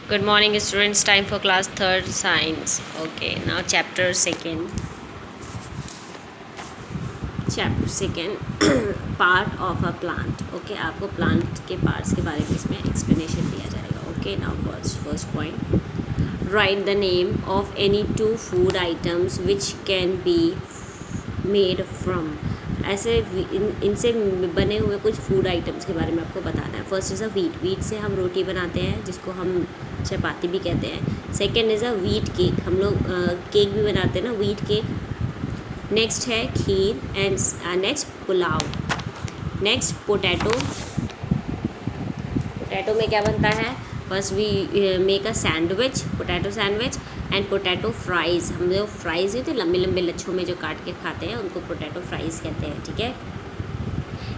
Good morning, students. Time for class third science. Okay, now chapter second. Chapter second, part of a plant. Okay, आपको plant के parts के बारे में इसमें explanation दिया जाएगा. Okay, now first point. Write the name of any two food items which can be made from. ऐसे इनसे बने हुए कुछ फूड आइटम्स के बारे में आपको बताना है. फर्स्ट इज़ अ वीट से हम रोटी बनाते हैं जिसको हम चपाती भी कहते हैं. Second is a wheat cake, हम लोग केक भी बनाते हैं ना, वीट केक. नेक्स्ट है kheer and next pulao. Next potato में क्या बनता है? First we make a sandwich, potato sandwich and potato fries. हम लोग फ्राइज़ होते हैं लंबे लंबे लच्छों में जो काट के खाते हैं, उनको पोटैटो फ्राइज़ कहते हैं. ठीक है.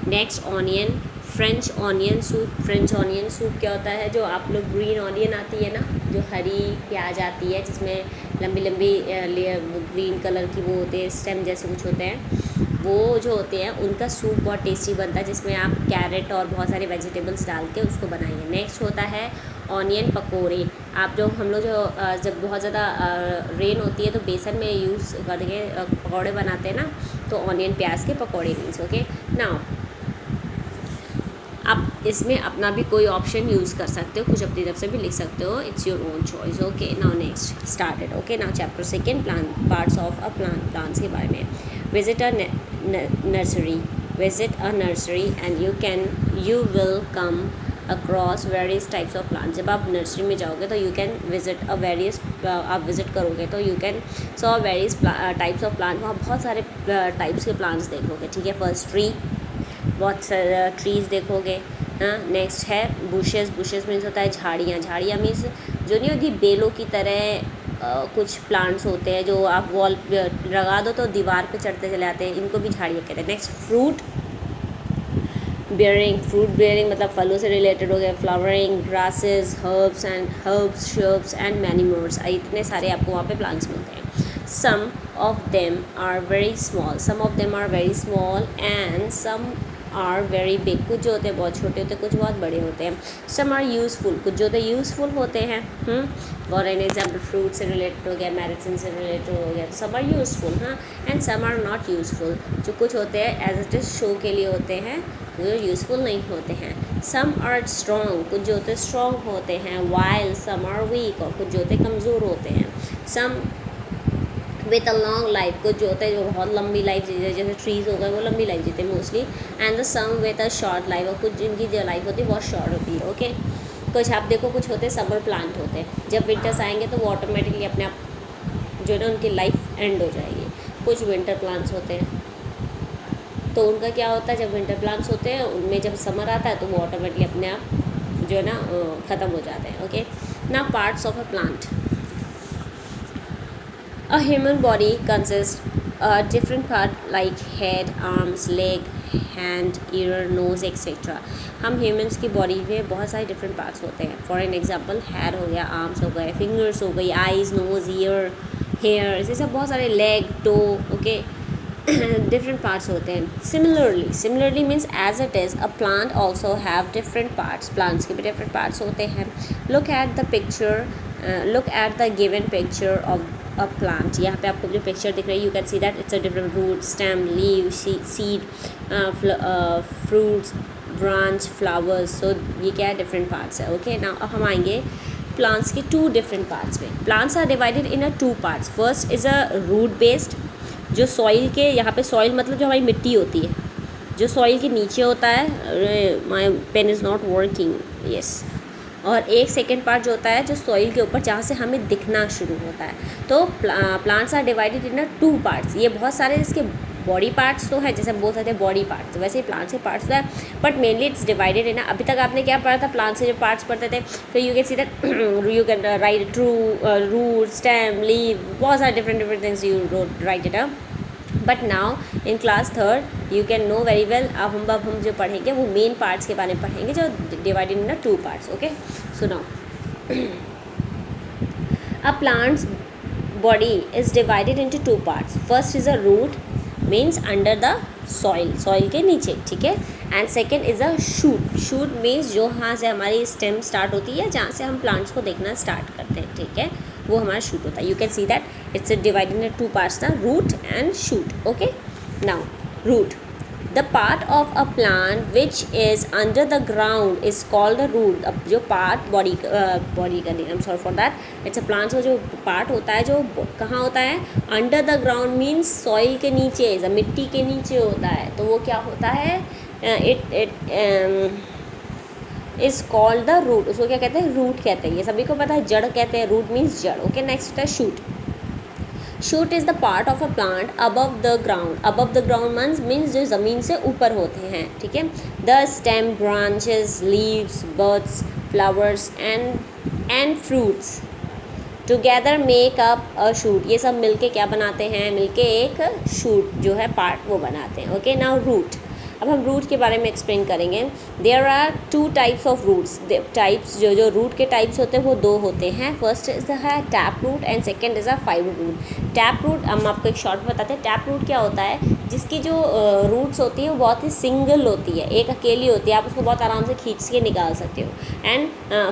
Next onion, French onion soup. French onion soup क्या होता है? जो आप लोग ग्रीन ऑनियन आती है ना, जो हरी प्याज आती है जिसमें लंबी लंबी ग्रीन कलर की वो होते हैं, स्टेम जैसे कुछ होते हैं, वो जो होते हैं उनका सूप बहुत टेस्टी बनता है जिसमें आप कैरेट और बहुत सारे वेजिटेबल्स डाल के उसको बनाएंगे. नेक्स्ट होता है ऑनियन पकोड़े. आप जो हम लोग जो जब बहुत ज़्यादा रेन होती है तो बेसन में यूज़ करके पकौड़े बनाते हैं ना, तो ऑनियन प्याज के पकौड़े मीन्स. ओके, नाउ आप इसमें अपना भी कोई ऑप्शन यूज़ कर सकते हो, कुछ अपनी तरफ से भी लिख सकते हो. It's your own choice. Okay, now next started. Okay, now chapter second, plant, parts of a plant. Plants के बारे में. Visit a nursery. Visit a nursery and you will come across various types of plant. जब आप nursery में जाओगे तो you can visit आप visit करोगे तो you can saw various types of plant. वहाँ बहुत सारे टाइप्स के प्लांट्स देखोगे. ठीक है. फर्स्ट ट्री, बहुत सारे ट्रीज़ देखोगे. हाँ. नेक्स्ट है बुशेस मीन्स होता है झाड़ियाँ मीन्स जो नहीं होती बेलों की तरह कुछ प्लांट्स होते हैं जो आप वॉल लगा दो तो दीवार पे चढ़ते चले आते हैं, इनको भी झाड़ियाँ कहते हैं. नेक्स्ट फ्रूट बेयरिंग मतलब फलों से रिलेटेड हो गया. Flowering, grasses, herbs and many mores. इतने सारे आपको वहाँ पे प्लांट्स मिलते हैं. Some of them are very small and some are very big. कुछ जो होते हैं बहुत छोटे होते हैं, कुछ बहुत बड़े होते हैं. सम आर यूज़फुल, कुछ जो होते हैं यूज़फुल होते हैं. फॉर एन एग्जाम्पल फ्रूट से रिलेटेड हो गया, मेडिसिन से रिलेटेड हो गया, सम आर यूज़फुल. हाँ. And some are not useful, जो कुछ होते हैं एज इट इज़ शो के लिए होते हैं, जो यूज़फुल नहीं होते हैं. सम आर स्ट्रॉन्ग, कुछ जो होते हैं स्ट्रॉन्ग होते हैं. वाइल सम आर वीक, और कुछ जो होते हैं कमज़ोर होते हैं. सम विथ अ लॉन्ग लाइफ, कुछ जो होता है जो बहुत लंबी लाइफ जीते हैं, जैसे ट्रीज़ हो गए वो लंबी लाइफ जीते हैं mostly. And the some with a short life, और कुछ जिनकी जो लाइफ होती है बहुत शॉर्ट होती है. ओके. कुछ आप देखो कुछ होते हैं समर प्लांट होते हैं, जब विंटर्स आएंगे तो वो ऑटोमेटिकली अपने आप जो है ना उनकी लाइफ एंड हो जाएगी. कुछ विंटर प्लांट्स होते हैं तो उनका क्या होता है, जब विंटर प्लांट्स होते हैं उनमें जब समर आता है तो वो ऑटोमेटिकली अपने आप जो है ना ख़त्म हो जाते हैं. Okay. Now parts of a plant. A human body consists a different part like head, arms, leg, hand, ear, nose, etc. हम ह्यूमंस की बॉडी में बहुत सारे डिफरेंट पार्ट्स होते हैं. फॉर एन एग्जांपल हेड हो गया, आर्म्स हो गए, फिंगर्स हो गई, आईज, नोज, ईयर, हेयर, ऐसे सब बहुत सारे, leg, toe. Okay. Different parts होते हैं. Similarly means as it is a plant also have different parts. Plants के भी डिफरेंट पार्ट्स होते हैं. Look at the given picture of a plant. यहाँ पे आपको जो पिक्चर दिख रही है, you can see that it's a different root, stem, leave, seed, fruits, branch, flowers. सो ये क्या है, डिफरेंट पार्ट्स है. ओके. नाउ अब हम आएंगे प्लांट्स के टू डिफरेंट पार्ट्स में. Plants are divided in a two parts. First is a root based, जो सॉइल के, यहाँ पे सॉइल मतलब जो हमारी मिट्टी होती है, जो सॉइल के नीचे होता है. My pen is not working. Yes. और एक सेकेंड पार्ट जो होता है जो सॉइल के ऊपर, जहाँ से हमें दिखना शुरू होता है. तो plants are divided in two parts. ये बहुत सारे इसके बॉडी पार्ट्स तो है, जैसे हम बोल सकते हैं बॉडी पार्ट्स, वैसे ही प्लांट्स के पार्ट्स तो है, बट मेनली इट्स डिवाइडेड इन. अभी तक आपने क्या पढ़ा था, प्लांट्स से जो पार्ट्स पढ़ते थे, तो you can see that you can write root, stem, leave, बहुत सारे different things you write it up. But now in class third you can know very well. अब हम जो पढ़ेंगे वो मेन पार्ट्स के बारे में पढ़ेंगे जो divided in two parts. Okay. So now a plants body is divided into two parts. First is a root, means under the soil के नीचे. ठीक है. And second is a shoot. Shoot means जो यहाँ से हमारी स्टेम स्टार्ट होती है, जहाँ से हम प्लांट्स को देखना स्टार्ट करते हैं, ठीक है, वो हमारा शूट होता है. You can see that it's divided in 2 parts, the root and shoot. Okay, now root. The part of a plant which is under the ground is called the root. अब जो part body का नहीं, I'm sorry for that, it's a plant. जो part होता है जो कहाँ होता है, under the ground means soil के नीचे, मिट्टी के नीचे होता है, तो वो क्या होता है, it is called the root. उसको क्या कहते हैं, root कहते हैं. ये सभी को पता है, जड़ कहते हैं, root means जड़. ओके, नेक्स्ट होता है shoot. Shoot is the part of a plant above the ground. Above the ground means जो ज़मीन से ऊपर होते हैं, ठीक है. The stem, branches, leaves, birds, flowers and fruits together make up a shoot. ये सब मिलके क्या बनाते हैं, मिलके एक शूट जो है पार्ट वो बनाते हैं. Okay, now root. अब हम रूट के बारे में एक्सप्लेन करेंगे. There are 2 types of roots. Types जो रूट के टाइप्स होते हैं वो 2 होते हैं. फर्स्ट इज है tap root and second is a fibre root. Tap root हम आपको एक शॉर्ट बताते हैं. टैप रूट क्या होता है, जिसकी जो रूट्स होती है वो बहुत ही सिंगल होती है, एक अकेली होती है, आप उसको बहुत आराम से खींच के निकाल सकते हो. एंड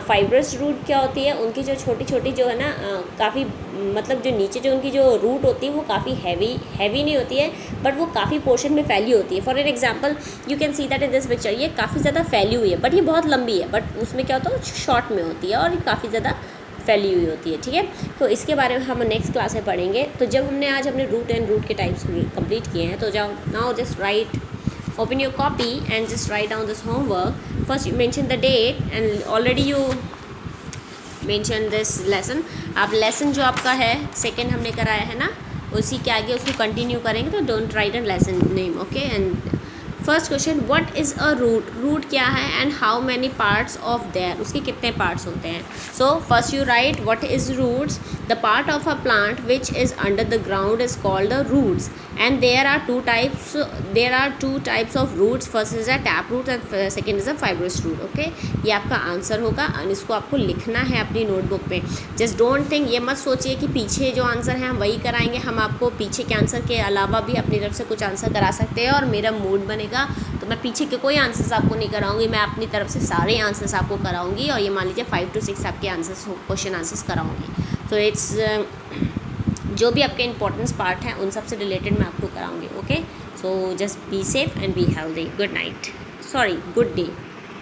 फाइब्रस रूट क्या होती है, उनकी जो छोटी छोटी जो है ना, काफ़ी मतलब जो नीचे जो उनकी जो रूट होती है वो काफ़ी हैवी नहीं होती है, बट वो काफ़ी पोर्शन में फैली होती है. For an example you can see that in this picture. ये काफ़ी ज़्यादा फैली हुई है, बट ये बहुत लंबी है, बट उसमें क्या होता है, शॉर्ट में होती है और ये काफ़ी ज़्यादा फैली हुई होती है, ठीक है. तो इसके बारे में हम नेक्स्ट क्लास में पढ़ेंगे. तो जब हमने आज अपने रूट एंड रूट के टाइप्स कंप्लीट किए हैं, तो जाओ now just right, open your copy and just write down this homework. First you mention the date and already you mention this lesson. आप lesson जो आपका है सेकेंड हमने कराया है ना, उसी के आगे उसको कंटिन्यू करेंगे. तो don't write an lesson name. Okay, and first question, what is a root. Root क्या है and how many parts of there, उसके कितने पार्ट्स होते हैं. So first you write what is roots. The part of a plant which is under the ground is called the roots and there are 2 types of roots. First is a tap root and second is a fibrous root. Okay, ये आपका answer होगा और इसको आपको लिखना है अपनी notebook पे. जस्ट डोंट थिंक, ये मत सोचिए कि पीछे जो आंसर है हम वही कराएंगे. हम आपको पीछे के आंसर के अलावा भी अपनी तरफ से कुछ आंसर करा सकते हैं और मेरा मूड बनेगा तो मैं पीछे के कोई आंसर्स आपको नहीं कराऊंगी, मैं अपनी तरफ से सारे आंसर्स आपको कराऊंगी. और ये मान लीजिए 5 to 6 आपके आंसर्स क्वेश्चन आंसर्स कराऊंगी. तो इट्स जो भी आपके इंपॉर्टेंस पार्ट हैं उन सब से रिलेटेड मैं आपको कराऊंगी. Okay, so just be safe and be healthy. Good night, sorry, good day.